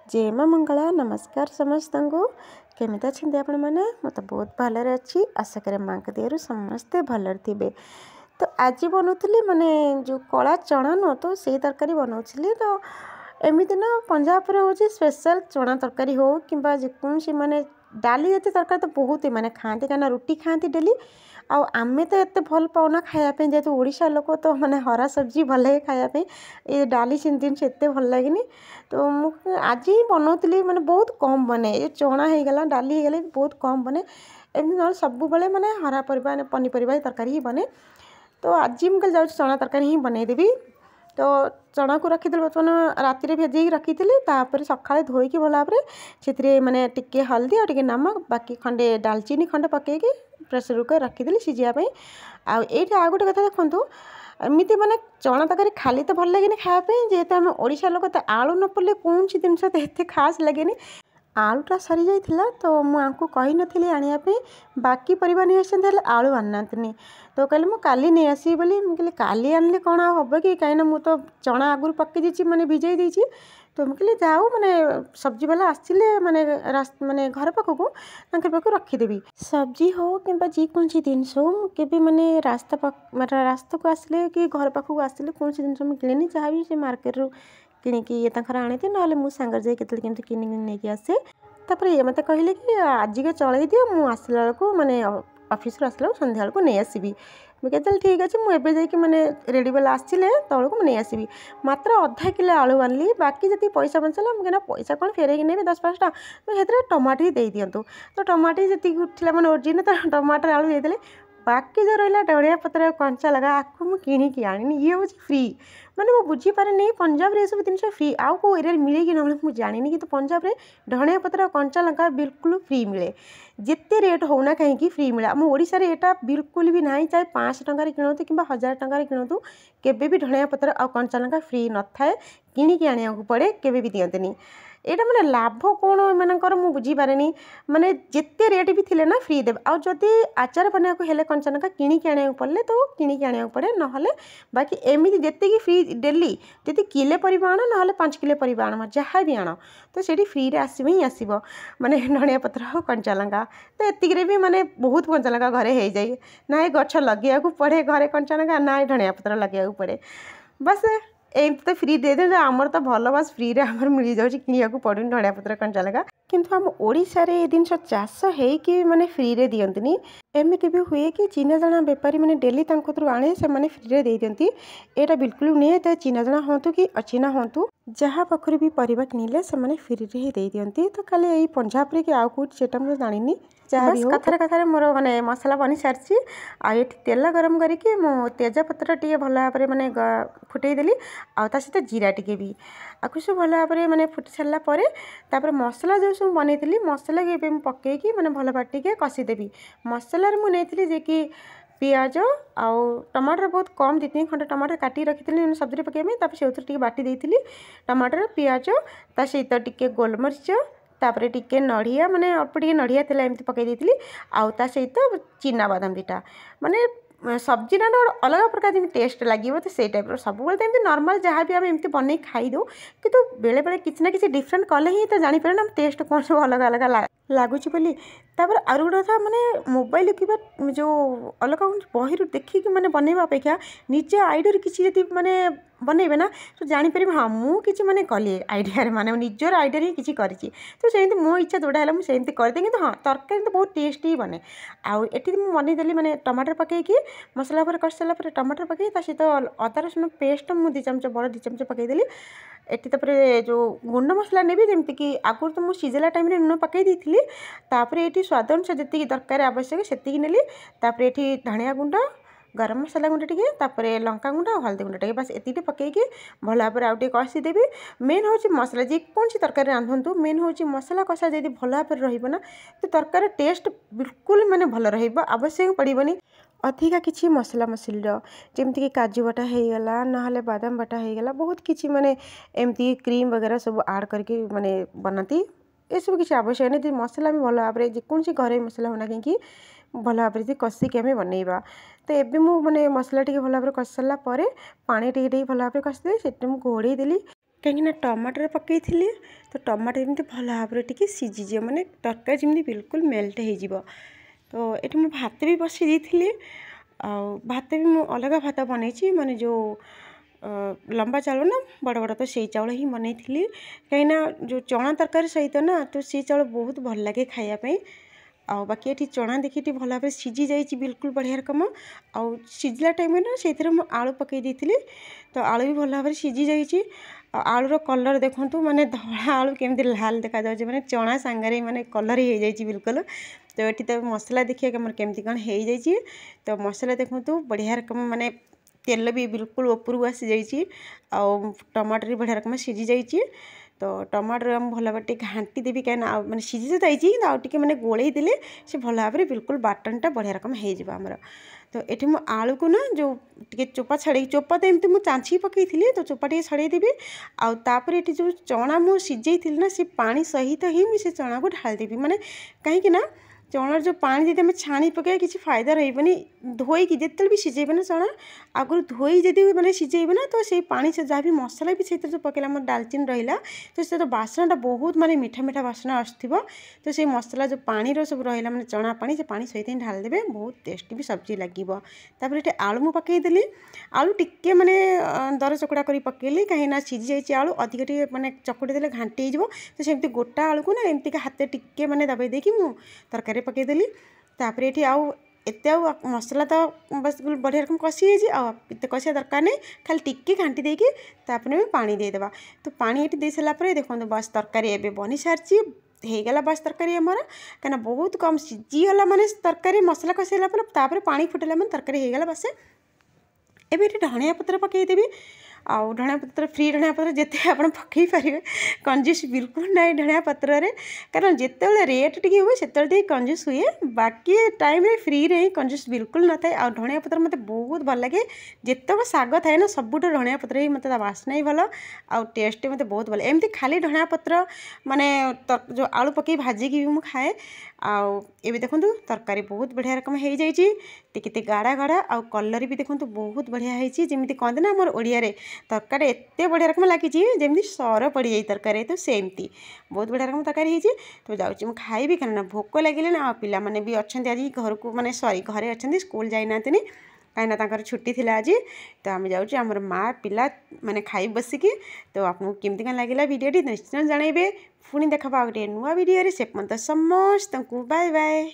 जय माँ मंगला नमस्कार समस्त को केमिति अच्छे आपण मैंने मत बहुत भलरे अच्छी आशा करे माँ के देहरु समस्ते भलरे थे। तो आज बनौली माने जो कला चना नुह तो से तरकारी बनाऊली तो एमती ना पंजाब हूँ स्पेशल चना तरकारी हो कि जेकोसी माने डाली जाती तरकारी तो बहुत ही माने खाती क्या रुटी खाती डेली आमे तो एत भल पाऊना खायापी जेहतु ओडिशा लोक तो माने हरा सब्जी भल लगे खायापी ये डाली जिनस एत भल लगे तो आज ही बनौली माने बहुत कम बने ये चना होगला डाली होगला बहुत कम बने एमती ना सब बेले माने हरा परिवा पनीपरिया तरकारी ही बने। तो आज मुझे जाऊँ चना तरकारी ही बनईदेवी तो चना को रखी बर्तमान राति भेजे रखी तापर सका धोईकी भल भाव से मैंने टिके हल्दी और नमक बाकी खंडे डालचीनी खंडे पकईकी प्रेसर कुकर रखीदी सीझापी आईटी आ गोटे कथा देखूँ एमती माने चना तरकारी खाली तो भल लगे खायापी जेहेतु आम ओडिशा लोक तो आलू न पड़े कौन सी जिनस तो एत खास लगे आलूटा सरी जाइथिला तो मुझे कही नथी आनियापी बाकी परिवा नहीं आसते आलू आना तो कहले मु काली नहीं आसि बोली मुझे काली आनले कौन हम कि कहीं मु तो चना आगुरी पकई दीची माने भिजई दीची तो मुझे जाऊ माने सब्जी वाला आसले माने माने घर पाखक पाख रखीदेवी सब्जी हो कि जेकोसी जिनस हो मुझे माने रास्ता को आसले कि घर पाखक आसले कौन सी जिनस मुझे किणी जहाँ भी से मार्केट रू किणिकी ये आनी थी ना मुझे सांगर जाए केमी किणी नहीं आसे तापर ये मत कहले कि आज के चल दियो मुझे आसला बेलू माने ऑफिस आसला संध्या बेलू नहीं आसबि मुझे ठीक अच्छे मुझे जाकि मैंने रेडी वाला आसले तौक मुझे नहीं आसबि मात्र आधा किलो आलू आनली बाकी जी पैसा बचला मुझे पैसा कौन फेर ने 10-5 टा तो टमाटर ही दे दिंतु तो टमाटर जी उठला मैंने ओरिजिन तो टमाटर आलू देदेले बाकी जो रहा धनिया पत्र कंचा लगा आपको मुझे किणिकी आनी ये हूँ फ्री माने मुझे बुझीपारे नहीं पंजाब रे सब जिन फ्री आउ को एरिया मिले कि ना मुझे जानी कि पंजाब रे धनिया पत्र कंचा लंका बिल्कुल फ्री मिले जिते रेट होना कहीं फ्री मिले आम ओडिशा रे एटा बिल्कुल भी ना चाहे 500 टंकार किणतु कि 1000 टंकार किणतु केबे भी धनिया पत्र आ कंचा लंका फ्री न थाए किणिकी आनिया पड़े केबे भी दियंतनी एटा माने लाभ कौन एमनकर मु बुझीपारे माने जिते रेट भी थिले ना फ्री देव आउ जदि आचार बना हेले कंचा लंका किणिकी आनिया पड़े तो किणिकी आनिया पड़े ना बाकी एमती जिते फ्री डेली जदि किले परिवा आण ना 5 किलो परिवा आण जहाँ भी आण तो सीठी फ्री रे आसब ही आसब माने धनिया पत्र हो कंचा लंका तो एतिक भी माने बहुत कंचा लंका घरे हो जाए ना गछ लगे पड़े घरे कंचा लंका ना धनिया पत्र लगे पड़े बस एमती तो फ्री दे दे आमर तो भल बस फ्री रे आमर मिल जाऊँ किणा पड़ुनी धनिया पत्र कंचा लंका किंतु आम ओडिशा रे ये जिनस चाष होइकी माने फ्री रे दियंतनी एमती भी हुए कि चिना जना बेपारी मैंने डेली आने से मैंने फ्री रे दे दियंती एटा बिल्कुल नहीं तो चिना जना हूँ कि अचिना हूँ जहाँ पाखर भी परिवा किणिले से मैंने फ्री रे ही दे दियंती तो खाली यही पंजाब रे कि आउ कौट से मुझे जानी जहाँ भी कथार कथार मोर माने मसला बनी सारी आई तेल गरम करके मो तेजपत्र टे भल भाव में माने फुटेदेली आता सहित जीरा टे भी आपको सब भल भाव में माने फुटी सारापर मसला जो सब बनई मसला के पकईकी मैंने भल बाटिके कषिदेवी मसला मुझे जे कि पियाज आउ टमाटर बहुत कम 2-3 खंड टमाटर काटी रखी सब्जी पकईबी से बाटी देती टमाटर पियाज ता सहित टिके गोलमरीच तापर टिके नड़िया माने अल्प टिके नड़िया थी एमती पकई देती आउ ता सहित चिना बादाम 2टा माने सब्जी ना अलग प्रकार जमी टेस्ट लगे तो से टाइप सब तो नॉर्मल जहाँ भी आम एमती बन खाईदे कि बेले बेले किसी ना किसी डिफरेंट कले ही तो जापर ना टेस्ट कौन सब अलग अलग लगुच बोली तापर आर गोटे कथा माने मोबाइल कि जो अलग बही देखिकी मैंने बनवा अपेक्षा निज आइडिया किसी जी माने बनइबे ना तो जापर हाँ मुझे माने कली आइडिया माने निजर आइडिया ही किसी करी तो सेमती मो इच्छा जोड़ा है मुझे करदे कि हाँ तरकारी तो बहुत टेस्ट ही बने आठी मुझे बनईदेली माने टमाटर पकईकी मसला पर कषि सारापर टमाटर पकई सहित अदा रसुण पेस्ट मुझे 2 चमच बड़ 2 चमच पकईदेली एटी तापर जो गुंड मसला नेबी जमती कि आगुरी तो मुझे सीझेला टाइम लुण पकई देती तापर ये स्वाद अनुसार जी दरकार आवश्यक से नेली तापर ये धनिया गुंड गरम मसला गुंड टे तापर लंका गुंड और हल्दी गुंड टे बस एति पकईकी भल भाव में आउटे कषिदेवी मेन हूँ मसला जेकोसी तरकारी रांधतु मेन हूँ मसला कषा जब भल भाव में रहा तो तरकारी टेस्ट बिल्कुल माने भल आवश्यक पड़ोनी अधिका किसी मसला मसलीर जमीक काजू बटा होगला ना बादाम बटा होगला बहुत किसी माने एमती क्रीम वगैरह सब आड करके माने बनाती ये सब किसी आवश्यक नहीं मसला भी भल भाव में जेकोसी घर मसला होना कहीं भल भाव में कषिकी आम बनइबा तो एबे मु माने मसला टी भल भाव में कषि सारापर पानी टी भल भाव में कषिदेली से घोड़े देली कहीं टमाटर पकई तो टमाटर जमी भल भाव टे सीझीज माने तरकारी जमी बिल्कुल मेल्ट हो। तो ये मुझे भात भी बसई दी भात भी मुझे अलग भात बनई माने जो लंबा चाउल ना बड़ बड़ तो से चाउल ही बनई कहीं जो चना तरकारी सहित ना तो सी चाउल बहुत भल लगे खायापी। बाकी ये चना देखिए भल भाव सीझी जाइए बिल्कुल बढ़िया रकम सीझला टाइम ना से आलू पकई दी तो आलू भी भल भाव सीझी जाइए। आलूर कलर देखूँ माने धला आलू केमती लाल देखा जाए माने चना सांगे माने कलर ही जाइए बिल्कुल। तो ये तो मसला देखिए कमर केमती कौन हो जाइए। तो मसला देखूँ बढ़िया रकम माने तेल भी बिल्कुल ऊपर को आसी जाइए टमाटर भी बढ़िया रकम सीझी जाइए। तो टमाटर हम भल भाव घाटी देवी कहीं मैंने सीझी तो जाइए आउे मैंने गोल देले से भल भाव बिल्कुल बाटनटा बढ़िया रकम होमर। तो ये मुझे आलू को ना जो टे चोपा छाड़ी चोपा तो एमती मुझे चाँची पकई तो चोपा टे छड़ेदेवी आउे ये जो चना मुझे सीझे ना सी पानी सहित ही मुझे चना को ढालदेवी माने कहीं चनार जो पानी जब छाणी पकड़ किसी फायदा रही धोईकी जिते भी सीझेबे ना चना आगुरी धोई जदि मैंने सीझेबे ना तो से पानी से जहाँ भी मसला भी से जो पकड़ा आम डालचीनी रहा तो से तो बासनाटा बहुत माने मीठा मीठा बासना आसो। तो से मसला जो पानी सब रहा मैंने चना पानी से पानी सहित ही ढालदेवे बहुत टेस्टी भी सब्जी लगे। ये आलू मुझे पकईदेली आलू टिके मैंने दर चकड़ा कर पकईली कहीं सीझी जाइए आलू अधिक टे मैंने चकुड़ी देले घाटी हो तो सेमती गोटा आलू को ना एमती हाथ टिके मैंने दबाई देकी मु तरकारी पकईदेली। तापर ये आउ एत मसला तो बस बढ़िया रकम कषि एत कषिया दरकार नहीं खाली टिके घाटी देकी तापर पानी देदेबा। तो पानी ये दे सारापर देखो बस तरकारी एवं बनी सारी होगला बस तरकारी आमर कहीं बहुत कम सीझीगला माने तरकारी मसला कषाला तापर पानी फुटेला माने तरकारी होगला बस। एबे धनिया पत्र पकईदेवी आउ धनिया पत्र फ्री धनिया पत्र जिते आप पकई पारे कंजूस बिल्कुल ना धनिया पत्र कारण जिते रेट टी हुए से कंजूस हुए बाकी टाइम फ्री रे कंजूस बिल्कुल न था। धनिया पत्र मत बहुत भल लगे जितक शाग थाए ना सबुठ धनिया पत्र ही मतलब बास्ना ही भल आउ टेस्ट मत बहुत भल एमती खाली धनिया पत्र माने जो आलू पकई भाजिकी भी मुझे खाए। आउ ये देखो तरकारी बहुत बढ़िया रकम हो जाइए गाढ़ा गाढ़ा आउ कलर भी देखो बहुत बढ़िया होती जमी कहते ना आम ओडिया तरकारी एत बढ़िया रकम लगी जमी सर पड़ जाए तरकारी तो सेमती बहुत बढ़िया रकम तरकारी होती। तो जाऊँ खाइबी कहना भोक लगे ना पिला माने भी अच्छा आज घर को माने सॉरी घरे अच्छा स्कूल जाना कहीं छुट्टी थी आज तो आम जाऊँ आम माँ पिला माने खाई बसिकी। तो आपको केमती कौन लगे भिडियोटी निश्चय जनइबे पुणी देखा गोटे नुआ भिडियो से समस्त बाय बाय।